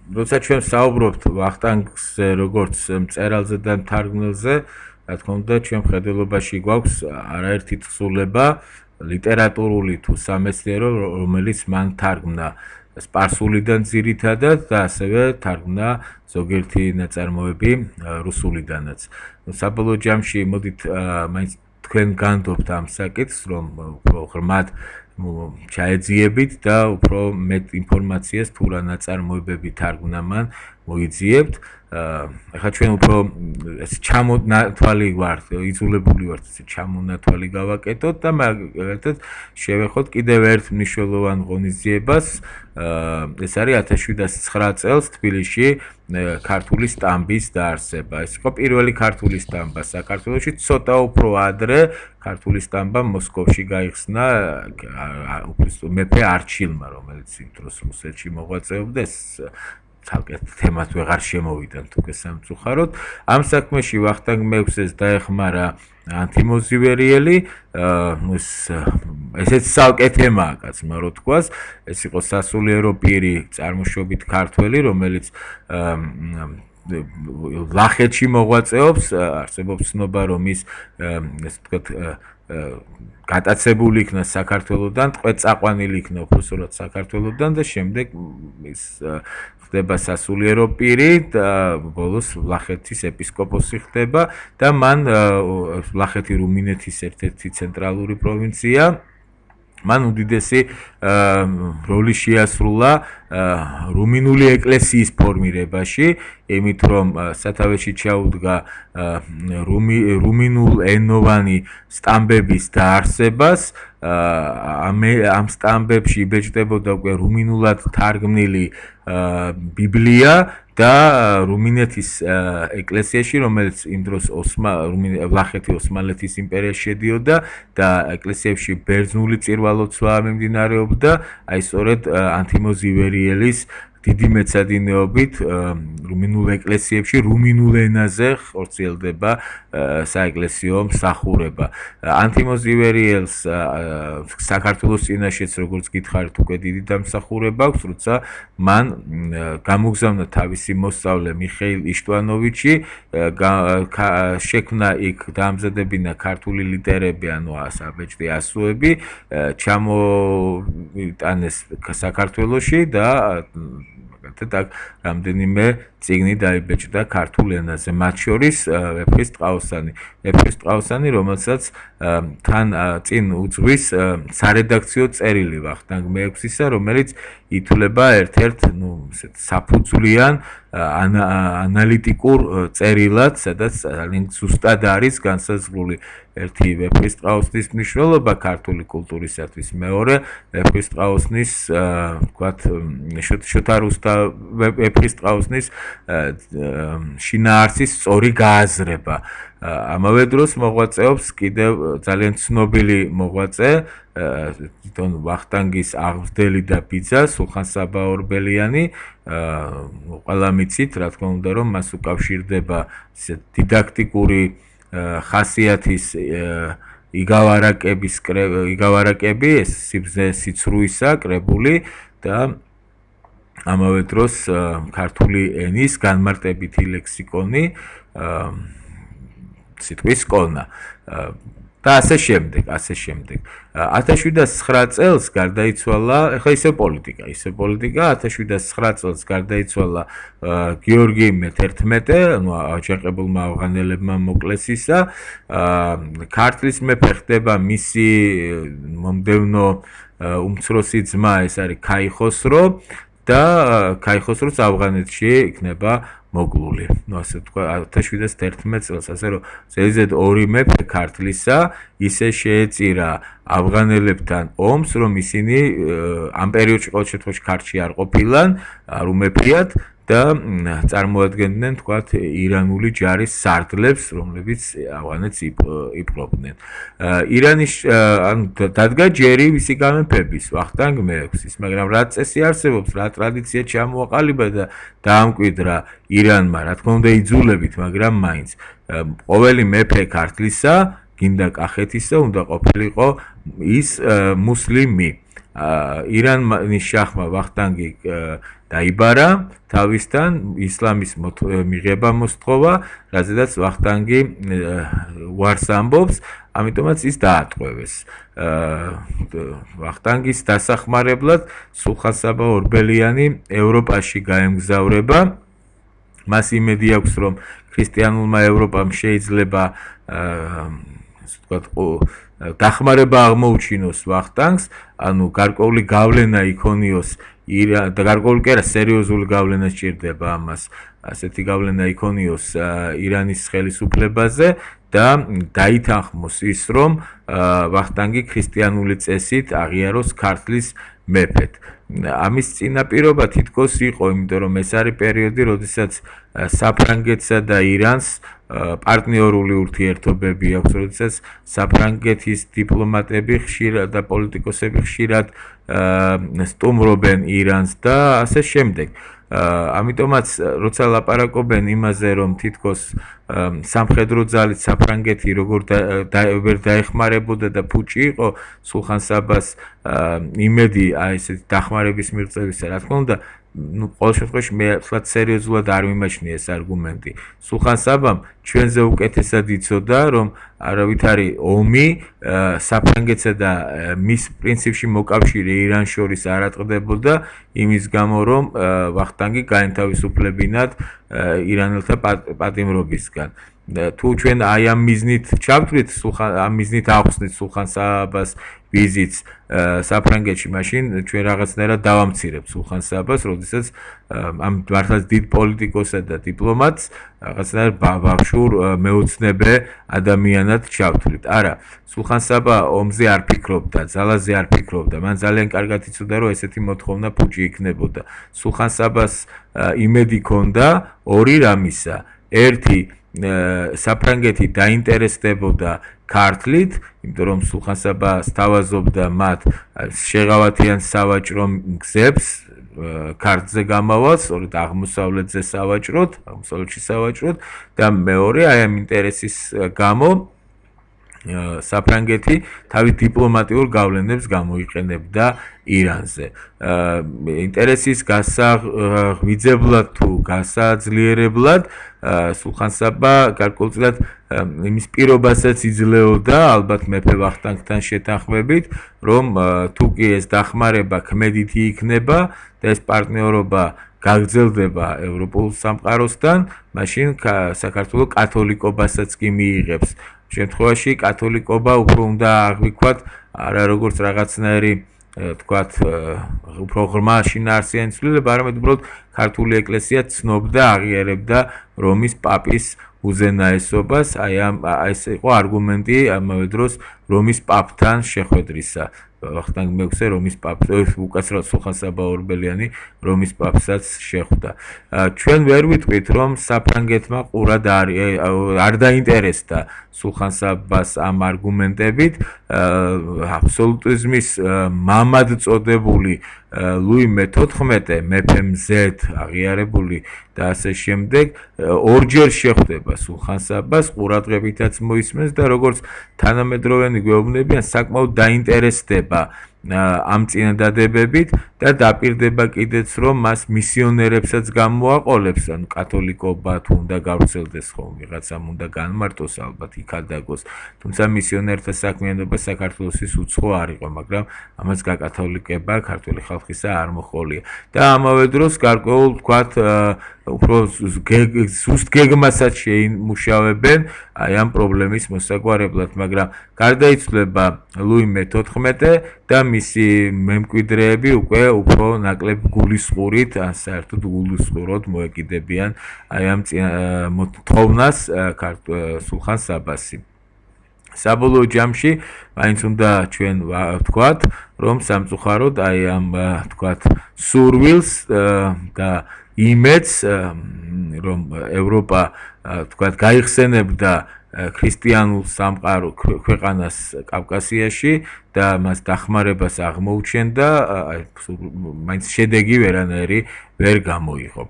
როცა ჩვენ საუბრობთ ვახტანგზე როგორც მწერალზე და მთარგმნელზე, რა თქმა უნდა, ჩვენ მხედველობაში გვაქვს არაერთი თხზულება ლიტერატურული თუ სამეცნიერო, რომელიც მან თარგმნა სპარსულიდან ძირითადად და ასევე თარგმნა ზოგიერთი ნაწარმოები რუსულიდანაც. საბოლოო ჯამში მოდით მაინც თქვენ განდობთ ამ საკითხს, რომ უფრო ღრმად ჩაეძიებით და უფრო მეტ ინფორმაციას თუ რა ნაწარმოებები თარგმნა მან მოიძიებთ. ახლა ჩვენ უფრო ჩამონათვალი ვართ, იძულებული ვართ ჩამონათვალი გავაკეთოთ და მაგალითად შევეხოთ კიდევ ერთ მნიშვნელოვან ღონისძიებას. ეს არის 1709 წელს თბილისში ქართული სტამბის დაარსება. ეს იყო პირველი ქართული სტამბა საქართველოში, ცოტა უფრო ადრე ქართული სტამბა მოსკოვში გაიხსნა მეფე არჩილმა, რომელიც იმ დროს რუსეთში მოღვაწეობდა. ეს ცალკე თემას ვეღარ შემოვიდა თუკი სამწუხაროდ. ამ საქმეში ვახტანგ მეუქსეს დაეხმარა ანთიმოზივერიელი, ესეც ცალკე თემაა, კაცმა რო თქვას. ეს იყო სასულიერო პირი წარმოშობით ქართველი, რომელიც ლახეთში მოღვაწეობს, არსებობს ცნობა, რომ ის ესე ვთქვათ გატაცებული იქნა საქართველოდან, ტყვეწაყვანილი იქნა უბრალოდ საქართველოდან და შემდეგ ის ხდება სასულიერო პირი და ბოლოს ლახეთის ეპისკოპოსი ხდება და მან ლახეთი რუმინეთის ერთ-ერთი ცენტრალური პროვინცია. მან უდიდესი როლი შეასრულა რუმინული ეკლესიის ფორმირებაში, იმით რომ სათავეში ჩაუდგა რუმინულ ენოვანი სტამბების დაარსებას. ამ სტამბებში იბეჭდებოდა უკვე რუმინულად თარგმნილი ბიბლია და რუმინეთის ეკლესიაში, რომელიც იმ დროს ლახეთი ოსმალეთის იმპერიაში შედიოდა და ეკლესიებში ბერძნული წირვალოცვა მიმდინარეობდა, აი სწორედ ანთიმოზივერიელის დიდი მეცადინეობით რუმინულ ეკლესიებში რუმინულ ენაზე ხორციელდება საეკლესიო მსახურება. ანთიმოზივერიელს საქართველოს წინაშეც როგორც გითხარით უკვე დიდი დამსახურება აქვს, როცა მან გამოგზავნა თავისი მოსწავლე მიხეილ იშტვანოვიჩი, შექმნა იქ დაამზადებინა ქართული ლიტერები, ანუ საბეჭდი ასოები, ჩამოიტანეს საქართველოში და მაგალითად რამდენიმე წიგნი დაიბეჭდა ქართულ ენაზე, მათ შორის ვეფხისტ ტყაოსანი. ვეფხისტ ტყაოსანი, რომელსაც თან წინ უძღვის სარედაქციო წერილი ვახტანგ მეექვსისა, რომელიც ითვლება ერთ-ერთ საფუძვლიან ანალიტიკურ წერილად, სადაც ძალიან ზუსტად არის განსაზღვრული ერთი ვეფხისტ ტყაოსნის მნიშვნელობა ქართული კულტურისათვის, მეორე ვეფხისტ ტყაოსნის ვთქვათ შოთა რუსთავ ვეფხისტ ტყაოსნის შინაარსის სწორი გააზრება. ამავე დროს მოღვაწეობს კიდევ ძალიან ცნობილი მოღვაწე, თვითონ ვახტანგის აღმზრდელი და ბიძა სულხან-საბა ორბელიანი. ყველა მიცით, რა თქმა უნდა, რომ მას უკავშირდება დიდაქტიკური ხასიათის იგავარაკები, ეს სიცრუისა კრებული და ამავე დროს ქართული ენის განმარტებითი ლექსიკონი, სიტყვის კონა და ასე შემდეგ. 1709 წელს გარდაიცვალა, ახლა ისე პოლიტიკა, 1709 წელს გარდაიცვალა გიორგი მე-11, ანუ აჯანყებულმა ავღანელებმა მოკლეს ისა. ქართლის მეფე ხდება მისი მომდევნო უმცროსი ძმა, ეს არის ქაიხოსრო და ქაიხოსროც ავღანეთში იქნება მოგლული. ასე თქვა 1711 წელს, ასე რომ ზედიზედ ორი მეფე ქართლისა ისე შეეწირა ავღანელებთან ომს, რომ ისინი ამ პერიოდში ყოველ შემთხვევაში ქართლში არ ყოფილან, არ უმეფიათ და წარმოადგენდნენ თქვათ ირანული ჯარის სარდლებს, რომლებიც ავღანეთს იპყრობდნენ. ირანის დადგა ჯერი ვისი გამეფების, ვახტანგ მეექვსის, მაგრამ რა წესი არსებობს, რა ტრადიცია ჩამოაყალიბა და დაამკვიდრა ირანმა, რა თქმა უნდა იძულებით, მაგრამ მაინც ყოველი მეფე ქართლისა, გინდა კახეთისა, უნდა ყოფილიყო ის მუსლიმი. ირანის შაჰმა ვახტანგი დაიბარა თავისთან ისლამის მიღება მოსთხოვა, რაზედაც ვახტანგი უარს ამბობს, ამიტომაც ის დაატყვევეს. ვახტანგის დასახმარებლად სულხან-საბა ორბელიანი ევროპაში გაემგზავრება. მას იმედი აქვს, რომ ქრისტიანულმა ევროპამ შეიძლება დახმარება აღმოუჩინოს ვახტანგს, ანუ გარკვეული გავლენა იქონიოს და გარკვეული კი არა, სერიოზული გავლენა სჭირდება ამას. ასეთი გავლენა იქონიოს ირანის ხელისუფლებაზე და დაითანხმოს ის, რომ ვახტანგი ქრისტიანული წესით აღიაროს ქართლის მეფედ. ამის წინაპირობა თითქოს იყო, იმიტომ რომ ეს არის პერიოდი, როდესაც საფრანგეთსა და ირანს პარტნიორული ურთიერთობები აქვს, როდესაც საფრანგეთის დიპლომატები ხშირად და პოლიტიკოსები ხშირად სტუმრობენ ირანს და ასე შემდეგ. ამიტომაც როცა ლაპარაკობენ იმაზე, რომ თითქოს სამხედრო ძალით საფრანგეთი როგორ ვერ დაეხმარებოდა და ფუჭი იყო სულხან-საბას იმედი ესეთი დახმარების მიღწევისა, რა თქმა უნდა, ყოველ შემთხვევაში მე ვთქვათ სერიოზულად არ მიმაჩნია ეს არგუმენტი. სულხან-საბამ ჩვენზე უკეთესად იცოდა, რომ არავითარი ომი საფრანგეთსა და მის პრინციპში მოკავშირე ირანს შორის არ ატყდებოდა იმის გამო, რომ ვახტანგი გაენთავისუფლებინათ ირანელთა პატიმრობისგან. თუ ჩვენ აი ამ მიზნით ჩავთვლით, ამ მიზნით ავხსნით სულხან-საბას ვიზიტს საფრანგეთში, მაშინ ჩვენ რაღაცნაირად დავამცირებთ სულხან-საბას, როდესაც ამ მართლაც დიდ პოლიტიკოსად და დიპლომატს რაღაცნაირად ბავშვურ მეოცნებე ადამიანად ჩავთვლით. არა, სულხან-საბა ომზე არ ფიქრობდა, ძალაზე არ ფიქრობდა. მან ძალიან კარგად იცოდა, რომ ესეთი მოთხოვნა ფუჭი იქნებოდა. სულხან-საბას იმედი ჰქონდა ორი რამისა. ერთი, საფრანგეთი დაინტერესდებოდა ქართლით, იმიტომ რომ სულხან-საბა სთავაზობდა მათ შეღავათიან სავაჭრო გზებს ქართლზე გამავალს, სწორედ აღმოსავლეთზე სავაჭროდ, აღმოსავლეთში სავაჭროდ და მეორე აი ამ ინტერესის გამო საფრანგეთი თავის დიპლომატიურ გავლენებს გამოიყენებდა ირანზე. ინტერესის გასაღვიძებლად თუ გასაძლიერებლად სულხან-საბა გარკვეულწილად იმის პირობასაც იძლეოდა, ალბათ მეფე ვახტანგთან შეთანხმებით, რომ თუ კი ეს დახმარება ქმედითი იქნება და ეს პარტნიორობა გაგრძელდება ევროპულ სამყაროსთან, მაშინ საქართველოს კათოლიკობასაც კი მიიღებს. შემთხვევაში კათოლიკობა უფრო უნდა აღვიქვათ არა როგორც რაღაცნაირი თქვათ უფრო ღრმა შინაარსიანი ცვლილება, არამედ უბრალოდ ქართული ეკლესია ცნობდა, აღიარებდა რომის პაპის უზენაესობას, ეს იყო არგუმენტი ამავე დროს რომის პაპთან შეხვედრისა. ვახტანგ მეუქსე რომის პაპს, უკაცრავად სულხან-საბა ორბელიანი რომის პაპსაც შეხვდა. ჩვენ ვერ ვიტყვით, რომ საფრანგეთმა ყურად არ დაინტერესდა სულხან-საბას ამ არგუმენტებით. აბსოლუტიზმის მამად წოდებული ლუი მე-14 მეფე მზედ აღიარებული და ასე შემდეგ ორჯერ შეხვდება სულხან-საბას, ყურადღებითაც მოისმენს და როგორც თანამედროვენი გვეუბნებიან, საკმაოდ დაინტერესდება ამ წინადადებებით და დაპირდება კიდეც, რომ მას მისიონერებსაც გამოაყოლებს, ანუ კათოლიკობა თუ უნდა გავრცელდეს ხოლმე, ვიღაცამ უნდა განმარტოს, ალბათ იქადაგოს. თუმცა მისიონერთა საქმიანობა საქართველოსთვის უცხო არ იყო, მაგრამ ამას გაკათოლიკება ქართული ხალხისა არ მოჰყოლია. და ამავე დროს გარკვეულ ვთქვათ უფრო ზუსტ გეგმასაც შეიმუშავებენ აი ამ პრობლემის მოსაგვარებლად, მაგრამ გარდაიცვლება ლუი მე-14 და მისი მემკვიდრეები უკვე უფრო ნაკლებ გულისყურით, საერთოდ გულისყურად მოეკიდებიან აი ამ მოთხოვნას სულხან-საბასი. საბოლოო ჯამში მაინც უნდა ჩვენ ვთქვათ, რომ სამწუხაროდ აი ამ ვთქვათ სურვილს და იმედს, რომ ევროპა ვთქვათ გაიხსენებდა ქრისტიანულ სამყარო ქვეყანას კავკასიაში და მას დახმარებას აღმოუჩენდა, მაინც შედეგი ვერანაირი ვერ გამოიღო.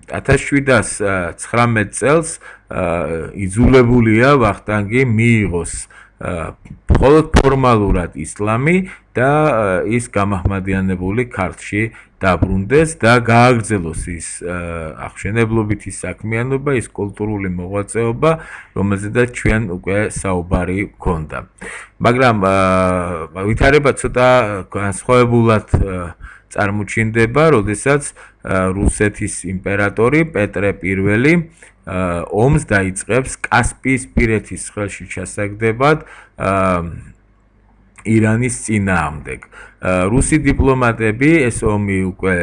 1719 წელს იძულებულია ვახტანგი მიიღოს მხოლოდ ფორმალურად ისლამი და ის გამაჰმადიანებული ქართლში დაბრუნდეს და გააგრძელოს ის აღმშენებლობითი საქმიანობა, ის კულტურული მოღვაწეობა, რომელზედაც ჩვენ უკვე საუბარი გვქონდა. მაგრამ ვითარება ცოტა განსხვავებულად წარმოჩინდება, როდესაც რუსეთის იმპერატორი პეტრე I ომს დაიწყებს კასპიისპირეთის ხელში ჩასაგდებად ირანის წინააღმდეგ. რუსი დიპლომატები ეს ომი უკვე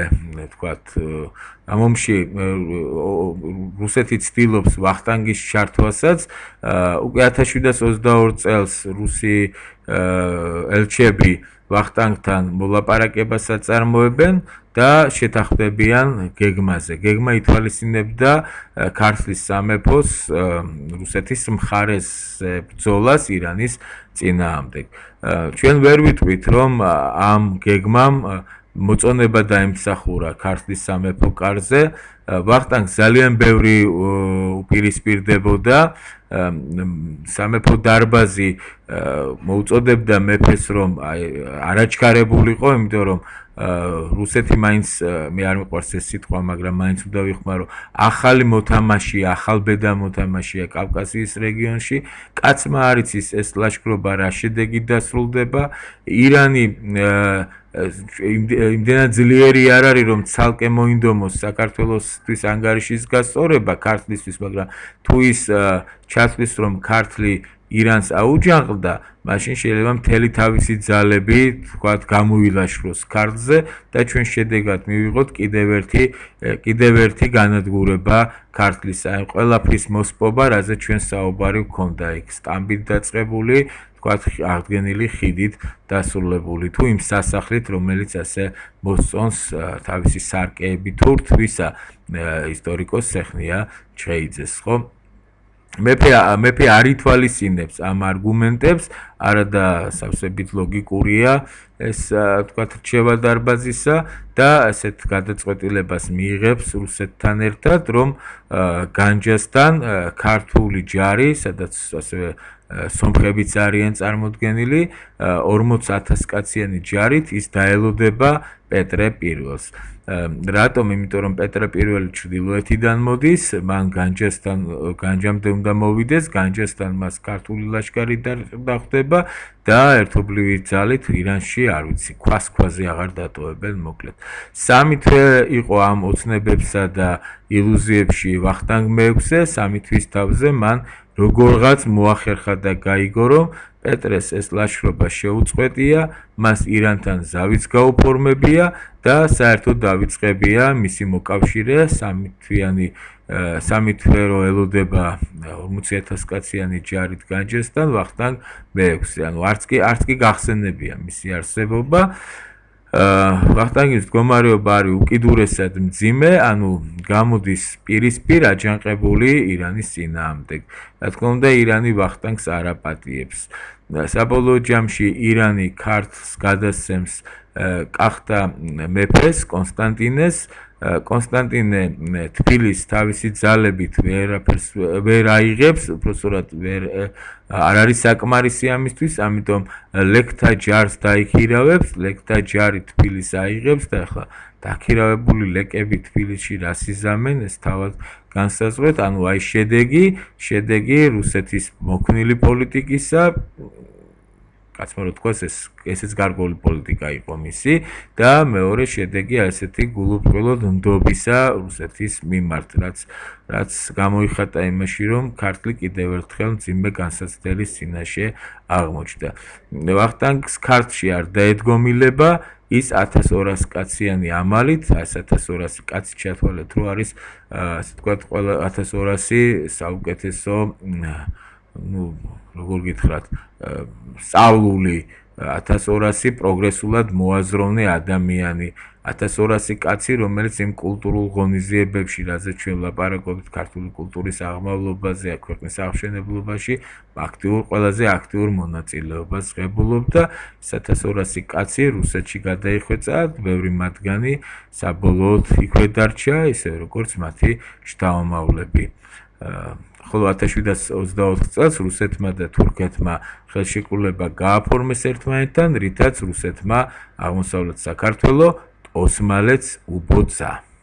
თქვათ ამ ომში რუსეთი ცდილობს ვახტანგის ჩართვასაც, უკვე 1722 წელს რუსი ელჩები ვახტანგთან მოლაპარაკებას აწარმოებენ და შეთანხმდებიან გეგმაზე. გეგმა ითვალისწინებდა ქართლის სამეფოს რუსეთის მხარეს ბრძოლას ირანის წინააღმდეგ. ჩვენ ვერ ვიტყვით, რომ ამ გეგმამ მოწონება დაიმსახურა ქართლის სამეფო კარზე. ვახტანგს ძალიან ბევრი უპირისპირდებოდა. სამეფო დარბაზი მოუწოდებდა მეფეს, რომ არაჩქარებულიყო, იმიტომ რომ რუსეთი მაინც მე არ მიყვარს ეს სიტყვა, მაგრამ მაინც უნდა ვიხმარო, ახალი მოთამაშია, ახალბედა მოთამაშია კავკასიის რეგიონში. კაცმა არ იცის ეს ლაშქრობა რა შედეგით დასრულდება. ირანი იმდენად ძლიერი არ არის, რომ ცალკე მოინდომოს საქართველოსთვის ანგარიშის გასწორება ქართლისთვის, მაგრამ თუ ის ჩათვლის, რომ ქართლი ირანს აუჯანყდა, მაშინ შეიძლება მთელი თავისი ძალები, თქვათ, გამოილაშქროს ქართლზე და ჩვენ შედეგად მივიღოთ კიდევ ერთი განადგურება ქართლისა. აი, ყველაფრის მოსპობა, რაზე ჩვენ საუბარი გვქონდა, იქ სტამბით დაწყებული, თქვათ, აღდგენილი ხიდით დასრულებული, თუ იმ სასახლით, რომელიც ასე მოსწონს თავისი სარკეებით თუ რთვისა, ისტორიკოს სეხნია ჩხეიძეს, ხო? მეფე არ ითვალისწინებს ამ არგუმენტებს, არადა სავსებით ლოგიკურია ეს თქვათ რჩევა დარბაზისა და ასეთ გადაწყვეტილებას მიიღებს რუსეთთან ერთად, რომ განჯასთან ქართული ჯარი, სადაც ასევე სომხებიც არიან წარმოდგენილი, 40,000 კაციანი ჯარით ის დაელოდება პეტრე I-ს. რატომ? იმიტომ რომ პეტრე I ჩრდილოეთიდან მოდის, მან განჯამდე უნდა მოვიდეს, განჯასთან მას ქართული ლაშქარი დახვდება და ერთობლივი ძალით ირანში, არ ვიცი, ქვაზე აღარ დატოვებენ, მოკლედ. სამი თვე იყო ამ ოცნებებსა და ილუზიებში ვახტანგ მეექვსე, სამი თვის თავზე მან როგორღაც მოახერხა და გაიგო, რომ პეტრეს ეს ლაშქრობა შეუწყვეტია, მას ირანთან ზავიც გაუფორმებია და საერთოდ დავიწყებია მისი მოკავშირე, სამი თვე რო ელოდება 40,000 კაციანი ჯარით განჯასთან ვახტანგ მეექვსე, ანუ არც კი გახსენებია მისი არსებობა. ვახტანგის მდგომარეობა არის უკიდურესად მძიმე, ანუ გამოდის პირისპირ აჯანყებული ირანის წინააღმდეგ. რა თქმა უნდა, ირანი ვახტანგს არ აპატიებს. საბოლოო ჯამში ირანი ქართლს გადასცემს კახთა მეფეს კონსტანტინეს. კონსტანტინე თბილისს თავისი ძალებით ვერ აიღებს, უბრალოდ არ არის საკმარისი ამისთვის, ამიტომ ლეკთა ჯარს დაიქირავებს, ლეკთა ჯარი თბილისს აიღებს და ახლა დაქირავებული ლეკები თბილისში რას იზამენ, ეს თავად განსაზღვრეთ, ანუ აი შედეგი რუსეთის მოქნილი პოლიტიკისა, კაცმა რო თქვას, ესეც გარკვეული პოლიტიკა იყო მისი და მეორე შედეგი ასეთი გულუბრყვილო ნდობისა რუსეთის მიმართ, რაც გამოიხატა იმაში, რომ ქართლი კიდევ ერთხელ მძიმე განსაცდელის წინაშე აღმოჩნდა. ვახტანგს ქართლში არ დაედგომილება, ის 1200 კაციანი ამალით, 1200 კაცი ჩათვალეთ, რომ არის ასე თქვათ, ყველა 1200 საუკეთესო, როგორ გითხრათ, სწავლული 1200 პროგრესულად მოაზროვნე ადამიანი, 1200 კაცი, რომელიც იმ კულტურულ ღონისძიებებში, რაზეც ჩვენ ვლაპარაკობთ ქართული კულტურის აღმავლობაზე, ქვეყნის აღმშენებლობაში, ყველაზე აქტიურ მონაწილეობას ღებულობდა. 1200 კაცი რუსეთში გადაიხვეწა, ბევრი მათგანი საბოლოოდ იქვე დარჩა, ისე როგორც მათი შთამომავლები. ხოლო 1724 წელს რუსეთმა და თურქეთმა ხელშეკრულება გააფორმეს ერთმანეთთან, რითაც რუსეთმა აღმოსავლეთ საქართველო ოსმალეთს უბოძა.